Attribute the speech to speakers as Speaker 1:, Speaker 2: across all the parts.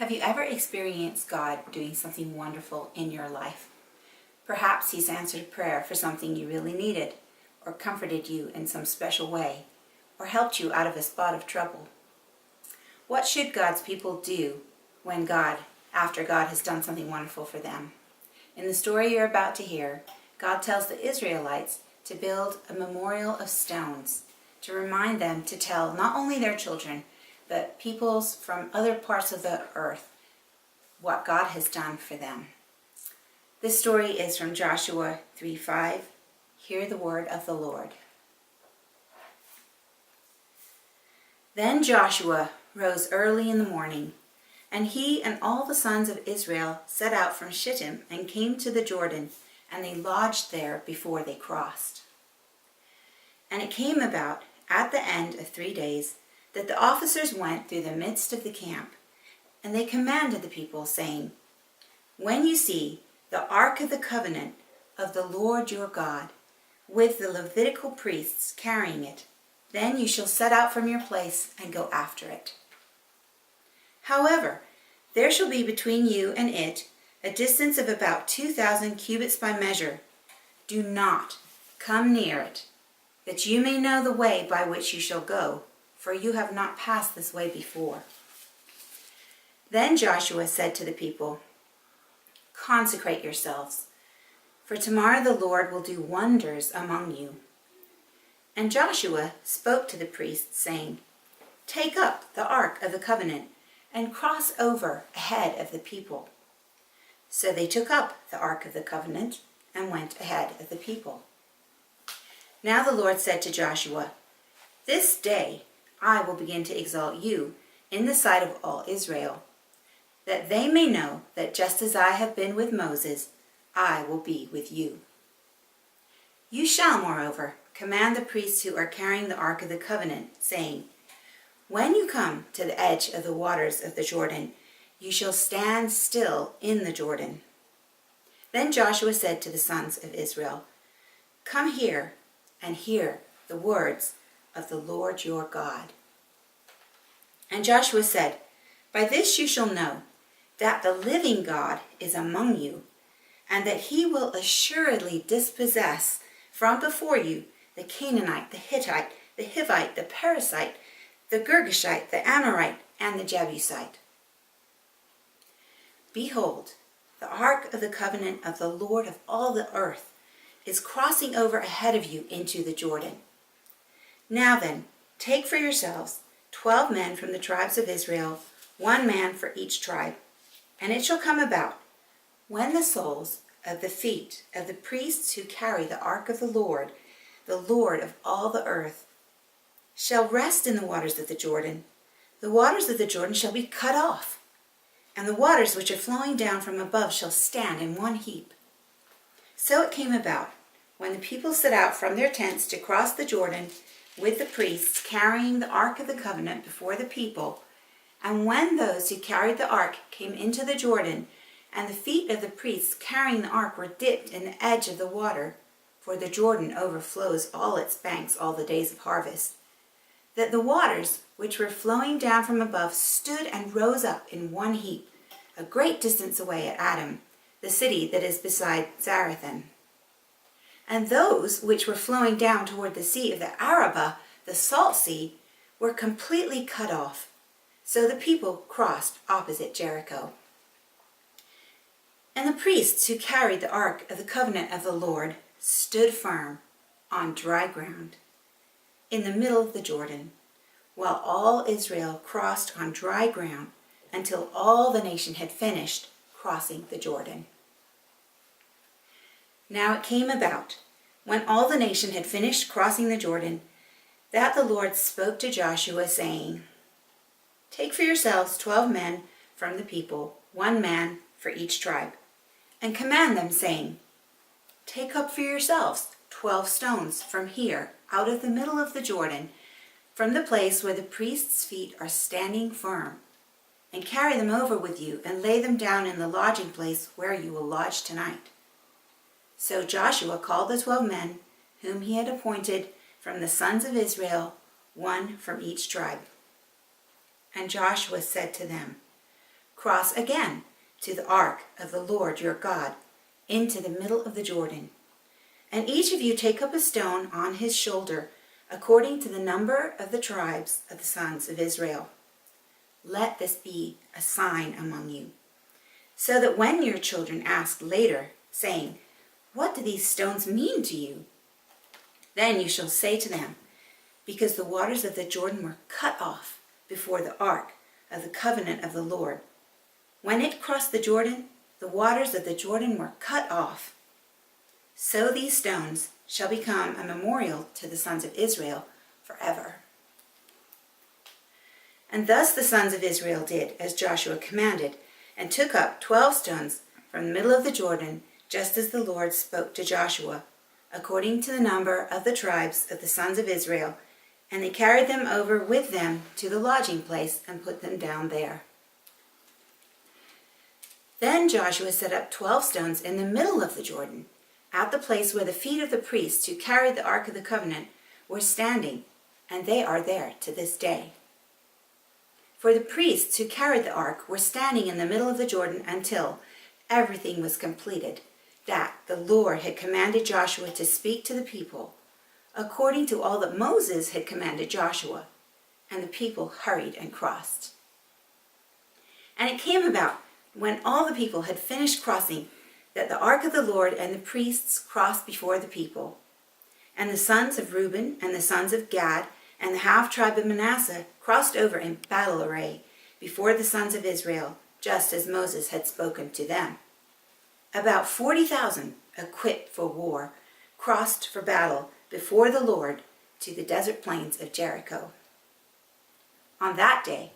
Speaker 1: Have you ever experienced God doing something wonderful in your life? Perhaps He's answered a prayer for something you really needed, or comforted you in some special way, or helped you out of a spot of trouble. What should God's people do after God has done something wonderful for them? In the story you're about to hear, God tells the Israelites to build a memorial of stones to remind them to tell not only their children, but peoples from other parts of the earth what God has done for them. This story is from Joshua 3:5. Hear the word of the Lord. Then Joshua rose early in the morning, and he and all the sons of Israel set out from Shittim and came to the Jordan, and they lodged there before they crossed. And it came about at the end of 3 days that the officers went through the midst of the camp, and they commanded the people, saying, When you see the ark of the covenant of the Lord your God, with the Levitical priests carrying it, then you shall set out from your place and go after it. However, there shall be between you and it a distance of about 2,000 cubits by measure. Do not come near it, that you may know the way by which you shall go, for you have not passed this way before. Then Joshua said to the people, Consecrate yourselves, for tomorrow the Lord will do wonders among you. And Joshua spoke to the priests, saying, Take up the ark of the covenant and cross over ahead of the people. So they took up the ark of the covenant and went ahead of the people. Now the Lord said to Joshua, This day I will begin to exalt you in the sight of all Israel, that they may know that just as I have been with Moses, I will be with you. You shall, moreover, command the priests who are carrying the ark of the covenant, saying, When you come to the edge of the waters of the Jordan, you shall stand still in the Jordan. Then Joshua said to the sons of Israel, Come here and hear the words of the Lord your God. And Joshua said, By this you shall know that the living God is among you, and that he will assuredly dispossess from before you the Canaanite, the Hittite, the Hivite, the Perizzite, the Girgashite, the Amorite, and the Jebusite. Behold, the ark of the covenant of the Lord of all the earth is crossing over ahead of you into the Jordan. Now then, take for yourselves 12 men from the tribes of Israel, 1 man for each tribe. And it shall come about, when the soles of the feet of the priests who carry the ark of the Lord of all the earth, shall rest in the waters of the waters of the Jordan shall be cut off, and the waters which are flowing down from above shall stand in one heap. So it came about, when the people set out from their tents to cross the Jordan with the priests carrying the ark of the covenant before the people, and when those who carried the ark came into the Jordan, and the feet of the priests carrying the ark were dipped in the edge of the water, for the Jordan overflows all its banks all the days of harvest, that the waters which were flowing down from above stood and rose up in one heap, a great distance away at Adam, the city that is beside Zarethan. And those which were flowing down toward the sea of the Arabah, the salt sea, were completely cut off. So the people crossed opposite Jericho. And the priests who carried the ark of the covenant of the Lord stood firm on dry ground in the middle of the Jordan, while all Israel crossed on dry ground until all the nation had finished crossing the Jordan. Now it came about, when all the nation had finished crossing the Jordan, that the Lord spoke to Joshua, saying, Take for yourselves 12 men from the people, 1 man for each tribe, and command them, saying, Take up for yourselves 12 stones from here, out of the middle of the Jordan, from the place where the priests' feet are standing firm, and carry them over with you, and lay them down in the lodging place where you will lodge tonight. So Joshua called the 12 men, whom he had appointed from the sons of Israel, 1 from each tribe. And Joshua said to them, cross again to the ark of the Lord your God into the middle of the Jordan. And each of you take up a stone on his shoulder, according to the number of the tribes of the sons of Israel. Let this be a sign among you, so that when your children ask later, saying, "What do these stones mean to you?" then you shall say to them, "Because the waters of the Jordan were cut off before the ark of the covenant of the Lord. When it crossed the Jordan, the waters of the Jordan were cut off. So these stones shall become a memorial to the sons of Israel forever." And thus the sons of Israel did as Joshua commanded, and took up 12 stones from the middle of the Jordan, just as the Lord spoke to Joshua, according to the number of the tribes of the sons of Israel, and they carried them over with them to the lodging place and put them down there. Then Joshua set up 12 stones in the middle of the Jordan, at the place where the feet of the priests who carried the Ark of the Covenant were standing, and they are there to this day. For the priests who carried the ark were standing in the middle of the Jordan until everything was completed, that the Lord had commanded Joshua to speak to the people, according to all that Moses had commanded Joshua. And the people hurried and crossed. And it came about, when all the people had finished crossing, that the ark of the Lord and the priests crossed before the people. And the sons of Reuben and the sons of Gad and the half-tribe of Manasseh crossed over in battle array before the sons of Israel, just as Moses had spoken to them. About 40,000, equipped for war, crossed for battle before the Lord to the desert plains of Jericho. On that day,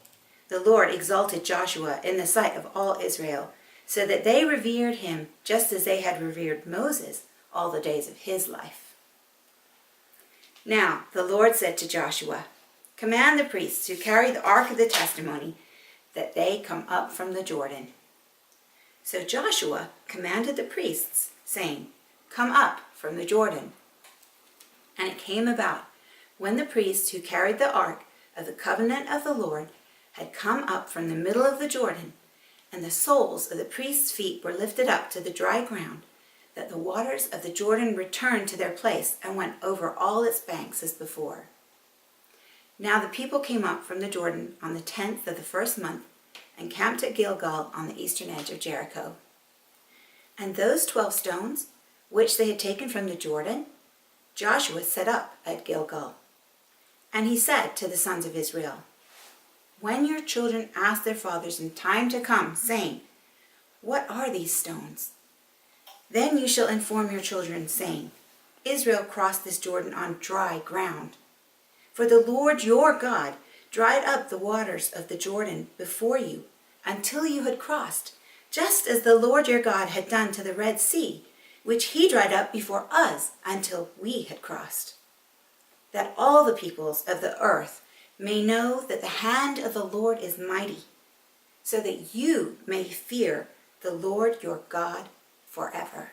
Speaker 1: the Lord exalted Joshua in the sight of all Israel, so that they revered him just as they had revered Moses all the days of his life. Now the Lord said to Joshua, "Command the priests who carry the ark of the testimony that they come up from the Jordan." So Joshua commanded the priests, saying, "Come up from the Jordan." And it came about, when the priests who carried the ark of the covenant of the Lord had come up from the middle of the Jordan, and the soles of the priests' feet were lifted up to the dry ground, that the waters of the Jordan returned to their place and went over all its banks as before. Now the people came up from the Jordan on the 10th of the first month, and camped at Gilgal on the eastern edge of Jericho. And those 12 stones, which they had taken from the Jordan, Joshua set up at Gilgal. And he said to the sons of Israel, "When your children ask their fathers in time to come, saying, 'What are these stones?' then you shall inform your children, saying, 'Israel crossed this Jordan on dry ground.' For the Lord your God dried up the waters of the Jordan before you until you had crossed, just as the Lord your God had done to the Red Sea, which he dried up before us until we had crossed. That all the peoples of the earth may know that the hand of the Lord is mighty, so that you may fear the Lord your God forever."